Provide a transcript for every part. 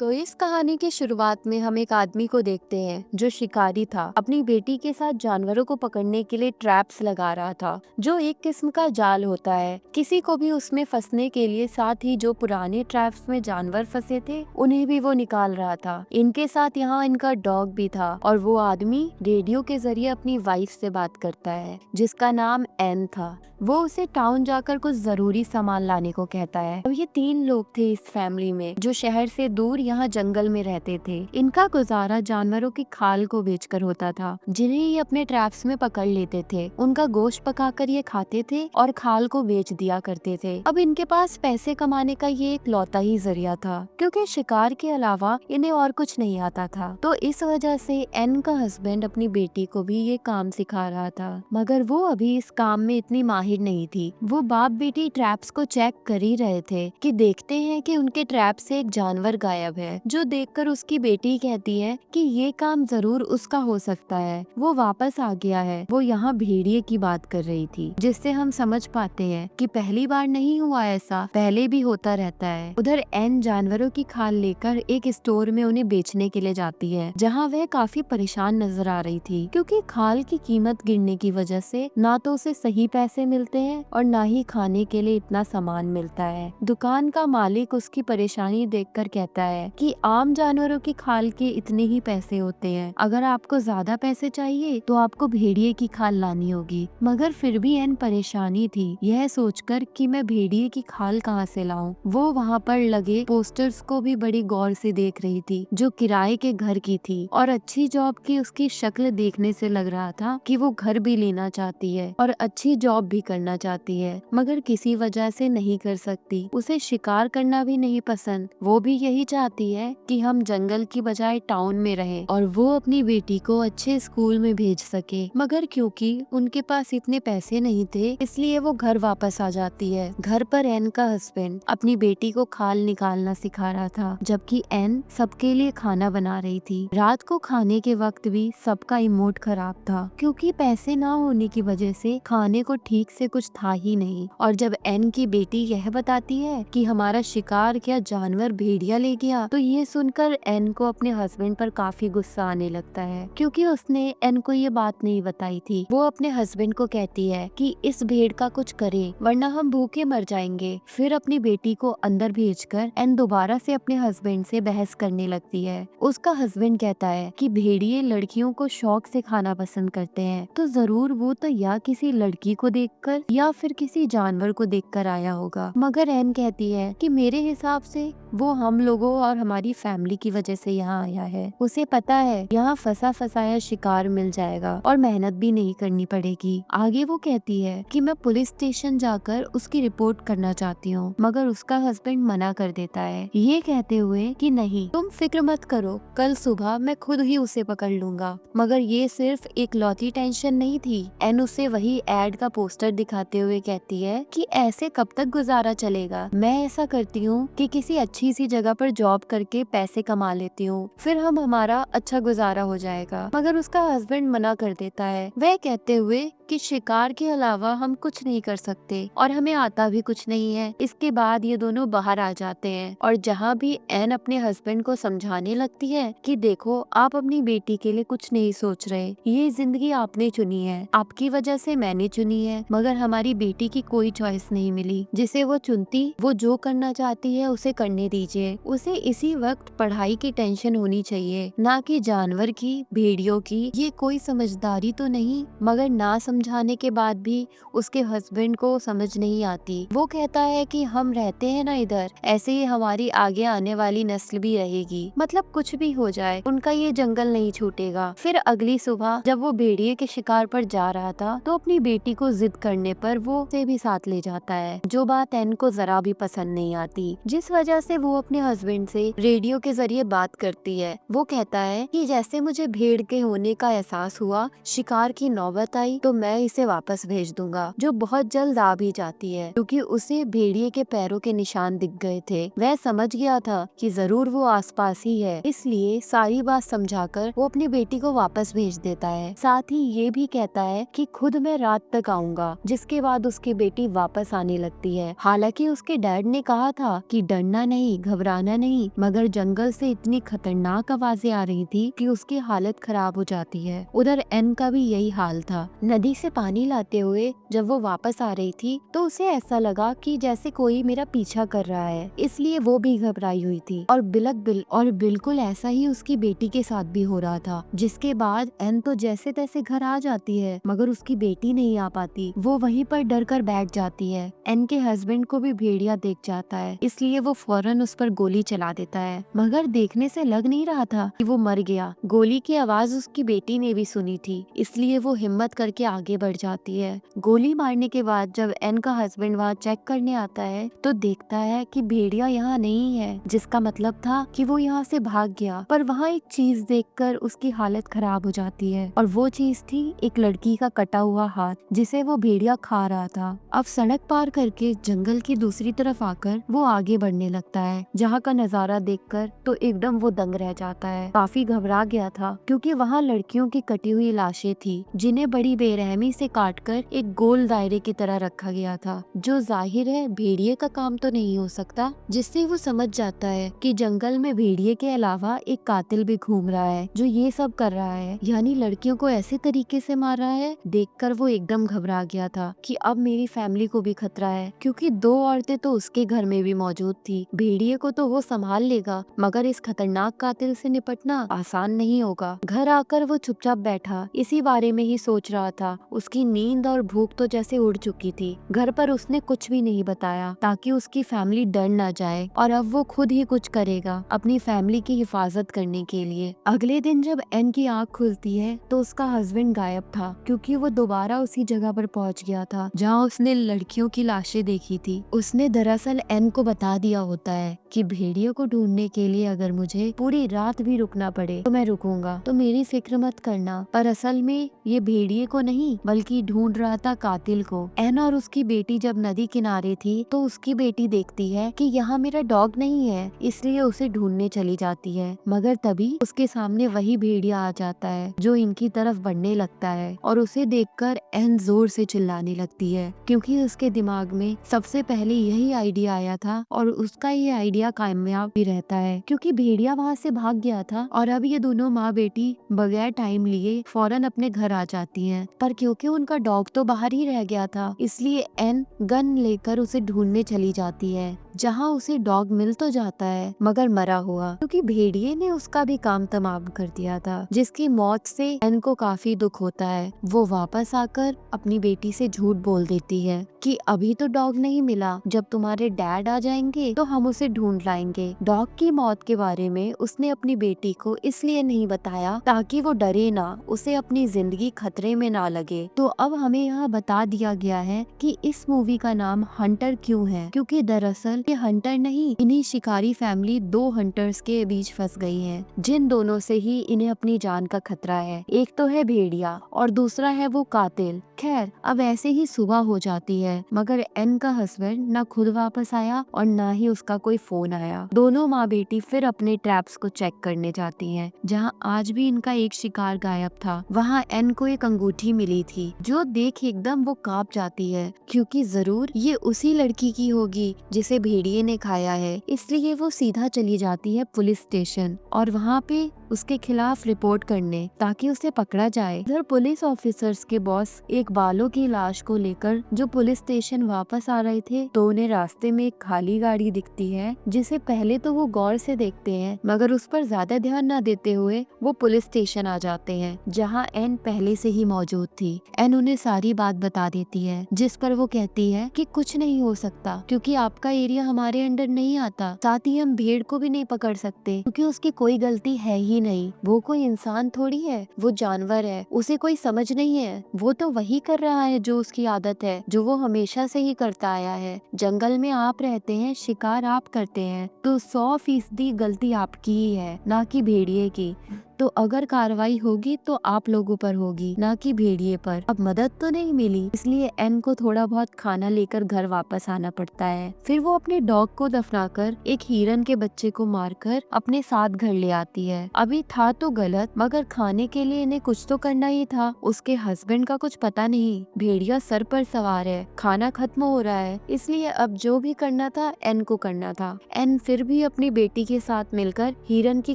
तो इस कहानी की शुरुआत में हम एक आदमी को देखते हैं जो शिकारी था। अपनी बेटी के साथ जानवरों को पकड़ने के लिए ट्रैप्स लगा रहा था, जो एक किस्म का जाल होता है किसी को भी उसमें फंसने के लिए। साथ ही जो पुराने ट्रैप्स में जानवर फंसे थे उन्हें भी वो निकाल रहा था। इनके साथ यहाँ इनका डॉग भी था और वो आदमी रेडियो के जरिए अपनी वाइफ से बात करता है जिसका नाम एन था। वो उसे टाउन जाकर कुछ जरूरी सामान लाने को कहता है। अब ये 3 लोग थे इस फैमिली में जो शहर से दूर यहाँ जंगल में रहते थे। इनका गुजारा जानवरों की खाल को बेचकर होता था जिन्हें ये अपने ट्रैप्स में पकड़ लेते थे। उनका गोश्त पकाकर ये खाते थे और खाल को बेच दिया करते थे। अब इनके पास पैसे कमाने का ये एक लौता ही जरिया था क्योंकि शिकार के अलावा इन्हें और कुछ नहीं आता था। तो इस वजह से एन का हस्बैंड अपनी बेटी को भी ये काम सिखा रहा था, मगर वो अभी इस काम में इतनी माहिर नहीं थी। वो बाप बेटी ट्रैप्स को चेक कर ही रहे थे कि देखते हैं कि उनके ट्रैप से एक जानवर गायब है, जो देखकर उसकी बेटी कहती है कि ये काम जरूर उसका हो सकता है, वो वापस आ गया है। वो यहाँ भेड़िए की बात कर रही थी, जिससे हम समझ पाते हैं कि पहली बार नहीं हुआ, ऐसा पहले भी होता रहता है। उधर एन जानवरों की खाल लेकर एक स्टोर में उन्हें बेचने के लिए जाती है, जहाँ वह काफी परेशान नजर आ रही थी क्योंकि खाल की कीमत गिरने की वजह से ना तो उसे सही पैसे मिलते हैं और ना ही खाने के लिए इतना सामान मिलता है। दुकान का मालिक उसकी परेशानी देखकर कहता है कि आम जानवरों की खाल के इतने ही पैसे होते हैं, अगर आपको ज्यादा पैसे चाहिए तो आपको भेड़िए की खाल लानी होगी। मगर फिर भी एन परेशानी थी यह सोचकर कि मैं भेड़िए की खाल कहाँ से लाऊं। वो वहाँ पर लगे पोस्टर्स को भी बड़ी गौर से देख रही थी जो किराए के घर की थी और अच्छी जॉब की उसकी शक्ल देखने से लग रहा था कि वो घर भी लेना चाहती है और अच्छी जॉब भी करना चाहती है, मगर किसी वजह से नहीं कर सकती। उसे शिकार करना भी नहीं पसंद। वो भी यही चाहती है कि हम जंगल की बजाय टाउन में रहें और वो अपनी बेटी को अच्छे स्कूल में भेज सके। मगर क्योंकि उनके पास इतने पैसे नहीं थे इसलिए वो घर वापस आ जाती है। घर पर एन का हस्बैंड अपनी बेटी को खाल निकालना सिखा रहा था, जबकि एन सबके लिए खाना बना रही थी। रात को खाने के वक्त भी सबका इमोट खराब था क्योंकि पैसे ना होने की वजह से खाने को ठीक से कुछ था ही नहीं। और जब एन की बेटी यह बताती है कि हमारा शिकार क्या जानवर भेड़िया ले गया, तो ये सुनकर एन को अपने हस्बैंड पर काफी गुस्सा आने लगता है क्योंकि उसने एन को ये बात नहीं बताई थी। वो अपने हस्बैंड को कहती है कि इस भेड़ का कुछ करे वरना हम भूखे मर जाएंगे। फिर अपनी बेटी को अंदर भेजकर एन दोबारा से अपने हस्बैंड से बहस करने लगती है। उसका हस्बैंड कहता है कि भेड़िए लड़कियों को शौक से खाना पसंद करते हैं, तो जरूर वो तो या किसी लड़की को देखकर या फिर किसी जानवर को देखकर आया होगा। मगर एन कहती है कि मेरे हिसाब से वो हम लोगों और हमारी फैमिली की वजह से यहाँ आया है। उसे पता है यहाँ फंसा फंसाया शिकार मिल जाएगा और मेहनत भी नहीं करनी पड़ेगी। आगे वो कहती है कि मैं पुलिस स्टेशन जाकर उसकी रिपोर्ट करना चाहती हूँ, मगर उसका हस्बैंड मना कर देता है, ये कहते हुए कि नहीं, तुम फिक्र मत करो, कल सुबह मैं खुद ही उसे पकड़ लूंगा। मगर ये सिर्फ एक लौती टेंशन नहीं थी। एन उसे वही एड का पोस्टर दिखाते हुए कहती है कि ऐसे कब तक गुजारा चलेगा, मैं ऐसा करती हूँ कि किसी अच्छी सी जगह पर जॉब करके पैसे कमा लेती हूँ, फिर हमारा अच्छा गुजारा हो जाएगा। मगर उसका हस्बैंड मना कर देता है, वह कहते हुए कि शिकार के अलावा हम कुछ नहीं कर सकते और हमें आता भी कुछ नहीं है। इसके बाद ये दोनों बाहर आ जाते हैं और जहाँ भी एन अपने हस्बैंड को समझाने लगती है कि देखो आप अपनी बेटी के लिए कुछ नहीं सोच रहे, ये जिंदगी आपने चुनी है, आपकी वजह से मैंने चुनी है, मगर हमारी बेटी की कोई चॉइस नहीं मिली। जिसे वो चुनती, वो जो करना चाहती है उसे करने दीजिए। उसे इसी वक्त पढ़ाई की टेंशन होनी चाहिए, ना कि जानवर की, भेड़ियों की। ये कोई समझदारी तो नहीं, मगर ना समझाने के बाद भी उसके हस्बैंड को समझ नहीं आती। वो कहता है कि हम रहते हैं ना इधर, ऐसे ही हमारी आगे आने वाली नस्ल भी रहेगी, मतलब कुछ भी हो जाए उनका ये जंगल नहीं छूटेगा। फिर अगली सुबह जब वो भेड़िए के शिकार पर जा रहा था तो अपनी बेटी को जिद करने पर वो उसे भी साथ ले जाता है, जो बात एन को जरा भी पसंद नहीं आती, जिस वजह से वो अपने हस्बैंड से रेडियो के जरिए बात करती है। वो कहता है कि जैसे मुझे भेड़ के होने का एहसास हुआ, शिकार की नौबत आई, तो मैं मैं इसे वापस भेज दूंगा, जो बहुत जल्द आ भी जाती है क्योंकि उसे भेड़िए के पैरों के निशान दिख गए थे। वह समझ गया था कि जरूर वो आसपास ही है, इसलिए सारी बात समझाकर वो अपनी बेटी को वापस भेज देता है। साथ ही ये भी कहता है कि खुद मैं रात तक आऊंगा, जिसके बाद उसकी बेटी वापस आने लगती है। हालांकि उसके डैड ने कहा था कि डरना नहीं, घबराना नहीं, मगर जंगल से इतनी खतरनाक आवाजें आ रही थी कि उसकी हालत खराब हो जाती है। उधर एन का भी यही हाल था। नदी से पानी लाते हुए जब वो वापस आ रही थी तो उसे ऐसा लगा कि जैसे कोई मेरा पीछा कर रहा है, इसलिए वो भी घबराई हुई थी और बिल्कुल ऐसा ही उसकी बेटी के साथ भी हो रहा था। जिसके बाद एन तो जैसे तैसे घर आ जाती है, मगर उसकी बेटी नहीं आ पाती। वो वहीं पर डर कर बैठ जाती है। एन के हस्बैंड को भी भेड़िया देख जाता है, इसलिए वो फौरन उस पर गोली चला देता है, मगर देखने से लग नहीं रहा था कि वो मर गया। गोली की आवाज उसकी बेटी ने भी सुनी थी, इसलिए वो हिम्मत करके आगे बढ़ जाती है। गोली मारने के बाद जब एन का हस्बैंड वहाँ चेक करने आता है तो देखता है कि भेड़िया यहाँ नहीं है, जिसका मतलब था कि वो यहाँ से भाग गया। पर वहाँ एक चीज देखकर उसकी हालत खराब हो जाती है और वो चीज थी एक लड़की का कटा हुआ हाथ, जिसे वो भेड़िया खा रहा था। अब सड़क पार करके जंगल की दूसरी तरफ आकर वो आगे बढ़ने लगता है। जहाँ का नजारा देखकर तो एकदम वो दंग रह जाता है। काफी घबरा गया था क्योंकि वहाँ लड़कियों की कटी हुई लाशें थी, जिन्हें बड़ी बेरहमी से काटकर एक गोल दायरे की तरह रखा गया था, जो जाहिर है भेड़िए का काम तो नहीं हो सकता। जिससे वो समझ जाता है कि जंगल में भेड़िए के अलावा एक कातिल भी घूम रहा है जो ये सब कर रहा है, यानी लड़कियों को ऐसे तरीके से मार रहा है। देखकर वो एकदम घबरा गया था कि अब मेरी फैमिली को भी खतरा है, क्योंकि 2 औरतें तो उसके घर में भी मौजूद थी। भेड़िए को तो वो संभाल लेगा, मगर इस खतरनाक कातिल से निपटना आसान नहीं होगा। घर आकर वो चुपचाप बैठा इसी बारे में ही सोच रहा था। उसकी नींद और भूख तो जैसे उड़ चुकी थी। घर पर उसने कुछ भी नहीं बताया ताकि उसकी फैमिली डर ना जाए, और अब वो खुद ही कुछ करेगा अपनी फैमिली की हिफाजत करने के लिए। अगले दिन जब एन की आँख खुलती है तो उसका हस्बैंड गायब था, क्योंकि वो दोबारा उसी जगह पर पहुंच गया था जहां उसने लड़कियों की लाशें देखी थी। उसने दरअसल एन को बता दिया होता है कि भेड़ियों को ढूंढने के लिए अगर मुझे पूरी रात भी रुकना पड़े तो मैं रुकूंगा, तो मेरी फिक्र मत करना। पर असल में ये भेड़िए को नहीं बल्कि ढूंढ रहा था कातिल को। एन और उसकी बेटी जब नदी किनारे थी तो उसकी बेटी देखती है कि यहाँ मेरा डॉग नहीं है, इसलिए उसे ढूंढने चली जाती है। मगर तभी उसके सामने वही भेड़िया आ जाता है जो इनकी तरफ बढ़ने लगता है, और उसे देखकर एन जोर से चिल्लाने लगती है, क्योंकि उसके दिमाग में सबसे पहले यही आइडिया आया था और उसका ये आइडिया कामयाब भी रहता है, क्योंकि भेड़िया वहाँ से भाग गया था और अब ये दोनों माँ बेटी बगैर टाइम लिए फौरन अपने घर आ जाती हैं। पर क्योंकि उनका डॉग तो बाहर ही रह गया था, इसलिए एन गन लेकर उसे ढूंढने चली जाती है, जहाँ उसे डॉग मिल तो जाता है मगर मरा हुआ, क्योंकि भेड़िए ने उसका भी काम तमाम कर दिया था, जिसकी मौत से एन को काफी दुख होता है। वो वापस आकर अपनी बेटी से झूठ बोल देती है कि अभी तो डॉग नहीं मिला, जब तुम्हारे डैड आ जाएंगे तो हम उसे ढूंढ लाएंगे। डॉग की मौत के बारे में उसने अपनी बेटी को इसलिए नहीं बताया ताकि वो डरे ना, उसे अपनी जिंदगी खतरे में ना लगे। तो अब हमें यहाँ बता दिया गया है कि इस मूवी का नाम हंटर क्यों है, क्योंकि दरअसल ये हंटर नहीं, इन्हीं शिकारी फैमिली 2 हंटर्स के बीच फंस गई है, जिन दोनों से ही इन्हें अपनी जान का खतरा है। एक तो है भेड़िया और दूसरा है वो कातिल। खैर अब ऐसे ही सुबह हो जाती है, मगर एन का हस्बैंड ना खुद वापस आया और ना ही उसका कोई फोन आया। दोनों माँ बेटी फिर अपने ट्रैप्स को चेक करने जाती हैं, जहाँ आज भी इनका एक शिकार गायब था। वहाँ एन को एक अंगूठी मिली थी, जो देख एकदम वो कांप जाती है, क्योंकि जरूर ये उसी लड़की की होगी जिसे भेड़िए ने खाया है। इसलिए वो सीधा चली जाती है पुलिस स्टेशन और वहाँ पे उसके खिलाफ रिपोर्ट करने, ताकि उसे पकड़ा जाए। इधर पुलिस ऑफिसर्स के बॉस एक बालों की लाश को लेकर जो पुलिस स्टेशन वापस आ रहे थे, तो उन्हें रास्ते में एक खाली गाड़ी दिखती है, जिसे पहले तो वो गौर से देखते हैं, मगर उस पर ज्यादा ध्यान न देते हुए वो पुलिस स्टेशन आ जाते हैं, जहाँ एन पहले से ही मौजूद थी। एन उन्हें सारी बात बता देती है, जिस पर वो कहती है कि कुछ नहीं हो सकता, क्योंकि आपका एरिया हमारे अंडर नहीं आता। साथ ही हम भेड़ को भी नहीं पकड़ सकते, क्योंकि उसकी कोई गलती है ही नहीं। वो कोई इंसान थोड़ी है, वो जानवर है, उसे कोई समझ नहीं है। वो तो वही कर रहा है जो उसकी आदत है, जो वो हमेशा से ही करता आया है। जंगल में आप रहते हैं, शिकार आप करते हैं, तो 100% गलती आपकी ही है, ना कि भेड़िए की। तो अगर कार्रवाई होगी तो आप लोगों पर होगी, ना कि भेड़िए पर। अब मदद तो नहीं मिली, इसलिए एन को थोड़ा बहुत खाना लेकर घर वापस आना पड़ता है। फिर वो अपने डॉग को दफनाकर एक हिरन के बच्चे को मारकर अपने साथ घर ले आती है। अभी था तो गलत, मगर खाने के लिए इन्हें कुछ तो करना ही था। उसके हस्बैंड का कुछ पता नहीं, भेड़िया सर पर सवार है, खाना खत्म हो रहा है, इसलिए अब जो भी करना था एन को करना था। एन फिर भी अपनी बेटी के साथ मिलकर हिरन की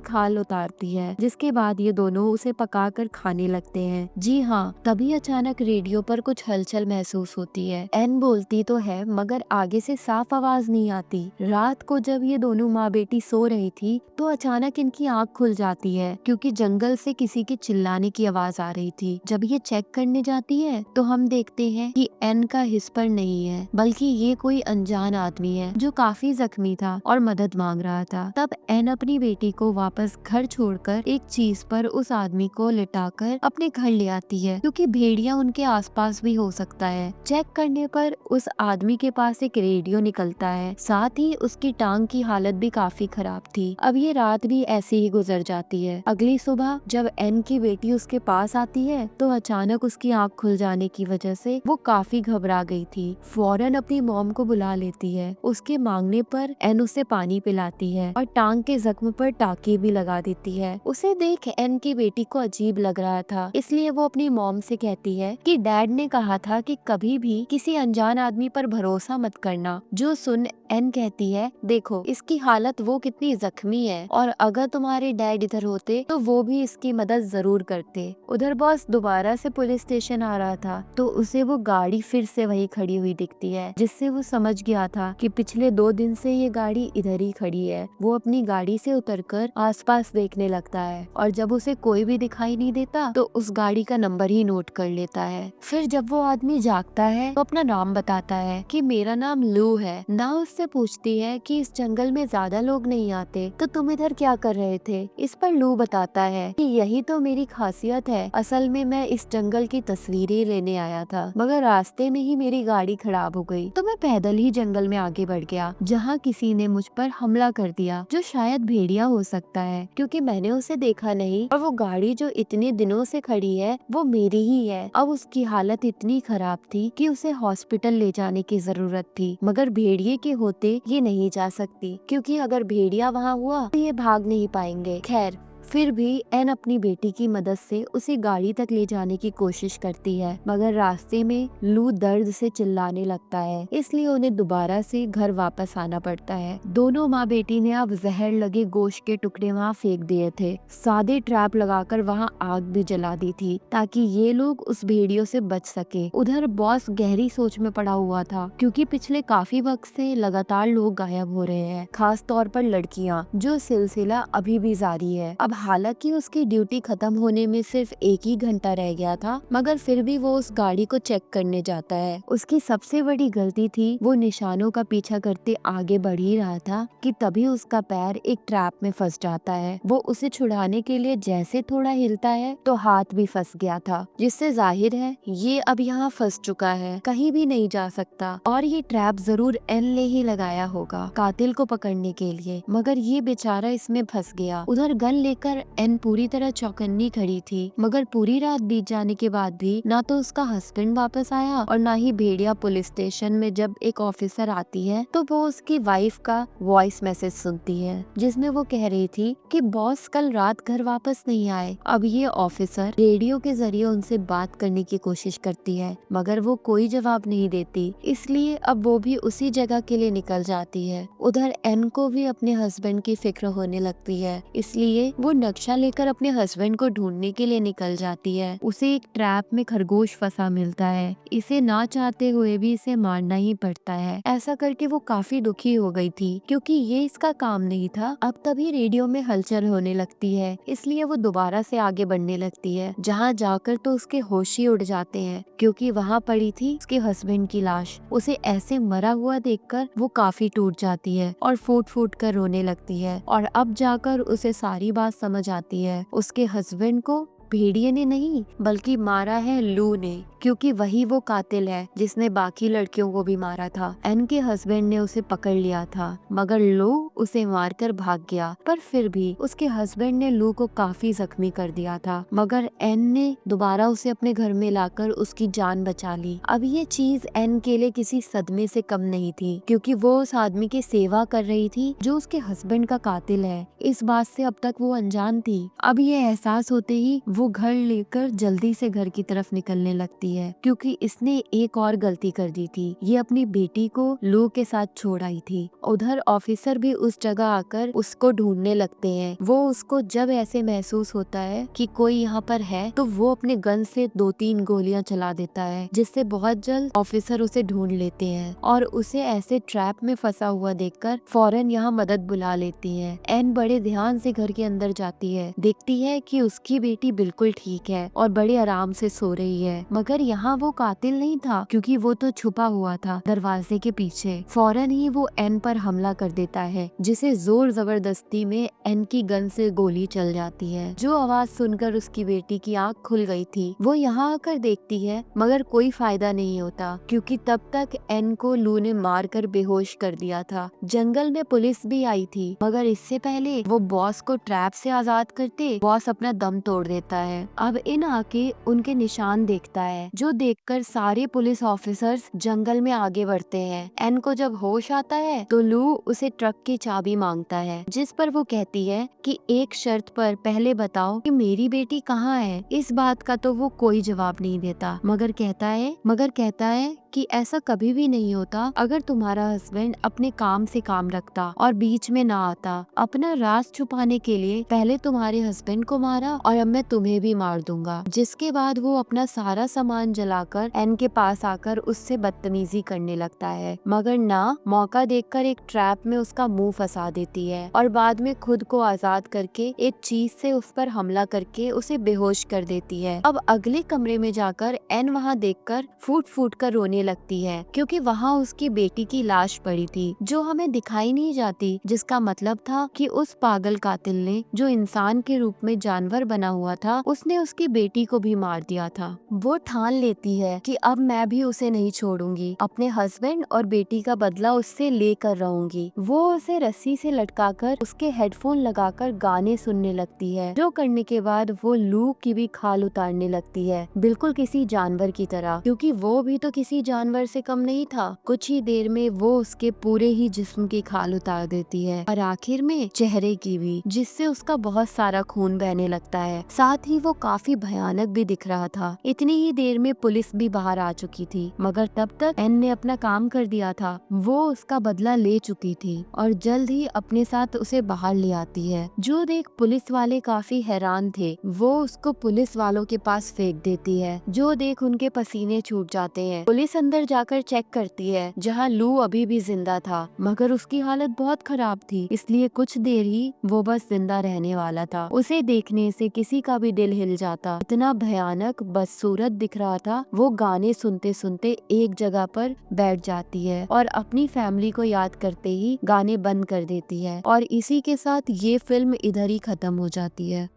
खाल उतारती है, जिसके बाद ये दोनों उसे पकाकर खाने लगते हैं। जी हाँ, तभी अचानक रेडियो पर कुछ हलचल महसूस होती है। एन बोलती तो है मगर आगे से साफ आवाज नहीं आती। रात को जब ये दोनों माँ बेटी सो रही थी तो अचानक इनकी आँख खुल जाती है, क्योंकि जंगल से किसी के चिल्लाने की आवाज आ रही थी। जब ये चेक करने जाती है तो हम देखते हैं कि एन का हिस्स पर नहीं है, बल्कि ये कोई अनजान आदमी है जो काफी जख्मी था और मदद मांग रहा था। तब एन अपनी बेटी को वापस घर छोड़कर एक चीज पर उस आदमी को लिटाकर अपने घर ले आती है, क्योंकि भेड़िया उनके आसपास भी हो सकता है। चेक करने पर उस आदमी के पास एक रेडियो निकलता है, साथ ही उसकी टांग की हालत भी काफी खराब थी। अब ये रात भी ऐसी ही गुजर जाती है। अगली सुबह जब एन की बेटी उसके पास आती है तो अचानक उसकी आँख खुल जाने की वजह से वो काफी घबरा गई थी। फौरन अपनी मॉम को बुला लेती है। उसके मांगने पर एन उसे पानी पिलाती है और टांग के जख्म पर टाके भी लगा देती है। उसे देख एन की बेटी को अजीब लग रहा था, इसलिए वो अपनी मॉम से कहती है कि डैड ने कहा था कि कभी भी किसी अनजान आदमी पर भरोसा मत करना। जो सुन एन कहती है, देखो इसकी हालत वो कितनी जख्मी है, और अगर तुम्हारे डैड इधर होते तो वो भी इसकी मदद जरूर करते। उधर बॉस दोबारा से पुलिस स्टेशन आ रहा था तो उसे वो गाड़ी फिर से वही खड़ी हुई दिखती है, जिससे वो समझ गया था कि पिछले 2 दिन से ये गाड़ी इधर ही खड़ी है। वो अपनी गाड़ी से उतरकर आसपास देखने लगता है और जब उसे कोई भी दिखाई नहीं देता तो उस गाड़ी का नंबर ही नोट कर लेता है। फिर जब वो आदमी जागता है तो अपना नाम बताता है कि मेरा नाम लू है। ना उससे पूछती है कि इस जंगल में ज्यादा लोग नहीं आते तो तुम इधर क्या कर रहे थे। इस पर लू बताता है कि यही तो मेरी खासियत है, असल में मैं इस जंगल की तस्वीरें लेने आया था, मगर रास्ते में ही मेरी गाड़ी खराब हो गई तो मैं पैदल ही जंगल में आगे बढ़ गया, जहाँ किसी ने मुझ पर हमला कर दिया, जो शायद भेड़िया हो सकता है क्योंकि मैंने उसे देखा नहीं, और वो गाड़ी जो इतने दिनों से खड़ी है वो मेरी ही है। अब उसकी हालत इतनी खराब थी कि उसे हॉस्पिटल ले जाने की जरूरत थी, मगर भेड़िए के होते ये नहीं जा सकती, क्योंकि अगर भेड़िया वहाँ हुआ तो ये भाग नहीं पाएंगे। खैर फिर भी एन अपनी बेटी की मदद से उसे गाड़ी तक ले जाने की कोशिश करती है, मगर रास्ते में लू दर्द से चिल्लाने लगता है, इसलिए उन्हें दोबारा से घर वापस आना पड़ता है। दोनों माँ बेटी ने अब जहर लगे गोश्त के टुकड़े वहाँ फेंक दिए थे। सादे ट्रैप लगाकर वहाँ आग भी जला दी थी ताकि ये लोग उस भेड़ियों से बच सके। उधर बॉस गहरी सोच में पड़ा हुआ था, क्योंकि पिछले काफी वक्त से लगातार लोग गायब हो रहे हैं, खास तौर पर लड़कियाँ, जो सिलसिला अभी भी जारी है। अब हालांकि उसकी ड्यूटी खत्म होने में सिर्फ 1 ही घंटा रह गया था, मगर फिर भी वो उस गाड़ी को चेक करने जाता है। उसकी सबसे बड़ी गलती थी वो निशानों का पीछा करते आगे बढ़ ही रहा था कि तभी उसका पैर एक ट्रैप में फंस जाता है। वो उसे छुड़ाने के लिए जैसे थोड़ा हिलता है तो हाथ भी फंस गया था, जिससे जाहिर है ये अब यहाँ फंस चुका है, कहीं भी नहीं जा सकता, और ये ट्रैप जरूर एन ने ही लगाया होगा कातिल को पकड़ने के लिए, मगर ये बेचारा इसमें फंस गया। उधर गन लेकर एन पूरी तरह चौकन्नी खड़ी थी, मगर पूरी रात बीत जाने के बाद भी ना तो उसका हस्बैंड वापस आया और ना ही भेड़िया पुलिस स्टेशन में जब एक ऑफिसर आती है तो वो उसकी वाइफ का वॉइस मैसेज सुनती है, जिसमें वो कह रही थी कि बॉस कल रात घर वापस नहीं आए। अब ये ऑफिसर रेडियो के जरिए उनसे बात करने की कोशिश करती है, मगर वो कोई जवाब नहीं देती, इसलिए अब वो भी उसी जगह के लिए निकल जाती है। उधर एन को भी अपने हस्बैंड की फिक्र होने लगती है, इसलिए वो नक्शा लेकर अपने हस्बैंड को ढूंढने के लिए निकल जाती है। उसे एक ट्रैप में खरगोश फंसा मिलता है, इसे ना चाहते हुए भी इसे मारना ही पड़ता है। ऐसा करके वो काफी दुखी हो गई थी, क्योंकि ये इसका काम नहीं था। अब तभी रेडियो में हलचल होने लगती है, इसलिए वो दोबारा से आगे बढ़ने लगती है, जहाँ जाकर तो उसके होश ही उड़ जाते हैं, क्योंकि वहाँ पड़ी थी उसके हस्बैंड की लाश। उसे ऐसे मरा हुआ देखकर वो काफी टूट जाती है और फूट फूट कर रोने लगती है, और अब जाकर उसे सारी बात समझ आती है। उसके हस्बैंड को भेड़िए ने नहीं बल्कि मारा है लू ने, क्योंकि वही वो कातिल है जिसने बाकी लड़कियों को भी मारा था। एन के हस्बैंड ने उसे पकड़ लिया था, मगर लू उसे मारकर भाग गया। पर फिर भी उसके हस्बैंड ने लू को काफी जख्मी कर दिया था, मगर एन ने दोबारा उसे अपने घर में लाकर उसकी जान बचा ली। अब ये चीज एन के लिए किसी सदमे से कम नहीं थी, क्योंकि वो उस आदमी की सेवा कर रही थी जो उसके हस्बैंड का कातिल है। इस बात से अब तक वो अनजान थी। अब ये एहसास होते ही वो घर लेकर जल्दी से घर की तरफ निकलने लगती है, क्योंकि इसने एक और गलती कर दी थी। ये अपनी बेटी को लू के साथ छोड़ आई थी। उधर ऑफिसर भी उस जगह आकर उसको ढूंढने लगते हैं। वो उसको जब ऐसे महसूस होता है कि कोई यहाँ पर है, तो वो अपने गन से 2-3 गोलियां चला देता है, जिससे बहुत जल्द ऑफिसर उसे ढूंढ लेते हैं और उसे ऐसे ट्रैप में फंसा हुआ देखकर फौरन यहाँ मदद बुला लेती है। एन बड़े ध्यान से घर के अंदर जाती है, देखती है कि उसकी बेटी बिल्कुल ठीक है और बड़े आराम से सो रही है। मगर यहाँ वो कातिल नहीं था, क्योंकि वो तो छुपा हुआ था दरवाजे के पीछे। फौरन ही वो एन पर हमला कर देता है, जिसे जोर जबरदस्ती में एन की गन से गोली चल जाती है। जो आवाज सुनकर उसकी बेटी की आंख खुल गई थी, वो यहाँ आकर देखती है, मगर कोई फायदा नहीं होता, क्योंकि तब तक एन को लू ने मार कर बेहोश कर दिया था। जंगल में पुलिस भी आई थी, मगर इससे पहले वो बॉस को ट्रैप से आजाद करते बॉस अपना दम तोड़ देता है। अब इन आके उनके निशान देखता है, जो देखकर सारे पुलिस ऑफिसर्स जंगल में आगे बढ़ते हैं। एन को जब होश आता है तो लू उसे ट्रक की चाबी मांगता है, जिस पर वो कहती है कि एक शर्त पर पहले बताओ कि मेरी बेटी कहाँ है। इस बात का तो वो कोई जवाब नहीं देता, मगर कहता है कि ऐसा कभी भी नहीं होता अगर तुम्हारा हस्बैंड अपने काम से काम रखता और बीच में ना आता। अपना राज छुपाने के लिए पहले तुम्हारे हस्बैंड को मारा और अब मैं तुम्हें भी मार दूंगा। जिसके बाद वो अपना सारा सामान जलाकर एन के पास आकर उससे बदतमीजी करने लगता है, मगर ना मौका देखकर एक ट्रैप में उसका मुंह फंसा देती है और बाद में खुद को आजाद करके एक चीज से उस पर हमला करके उसे बेहोश कर देती है। अब अगले कमरे में जाकर एन वहाँ देखकर फूट फूट कर रोने लगती है, क्योंकि वहाँ उसकी बेटी की लाश पड़ी थी, जो हमें दिखाई नहीं जाती, जिसका मतलब था कि उस पागल कातिल ने, जो इंसान के रूप में जानवर बना हुआ था, उसने उसकी बेटी को भी मार दिया था। वो ठान लेती है कि अब मैं भी उसे नहीं छोड़ूंगी, अपने हस्बैंड और बेटी का बदला उससे लेकर रहूंगी। वो उसे रस्सी से लटकाकर उसके हेडफोन लगाकर गाने सुनने लगती है, जो करने के बाद वो लू की भी खाल उतारने लगती है, बिल्कुल किसी जानवर की तरह, क्योंकि वो भी तो किसी जानवर से कम नहीं था। कुछ ही देर में वो उसके पूरे ही जिस्म की खाल उतार देती है और आखिर में चेहरे की भी, जिससे उसका बहुत सारा खून बहने लगता है। साथ ही वो काफी भयानक भी दिख रहा था। इतनी ही देर में पुलिस भी बाहर आ चुकी थी, मगर तब तक एन ने अपना काम कर दिया था। वो उसका बदला ले चुकी थी और जल्द ही अपने साथ उसे बाहर ले आती है। जो देख पुलिस वाले काफी हैरान थे। वो उसको पुलिस वालों के पास फेंक देती है, जो देख उनके पसीने छूट जाते हैं। पुलिस अंदर जाकर चेक करती है, जहाँ लू अभी भी जिंदा था, मगर उसकी हालत बहुत खराब थी, इसलिए कुछ देर ही वो बस जिंदा रहने वाला था। उसे देखने से किसी का भी दिल हिल जाता, इतना भयानक बदसूरत दिख रहा था। वो गाने सुनते सुनते एक जगह पर बैठ जाती है और अपनी फैमिली को याद करते ही गाने बंद कर देती है, और इसी के साथ ये फिल्म इधर ही खत्म हो जाती है।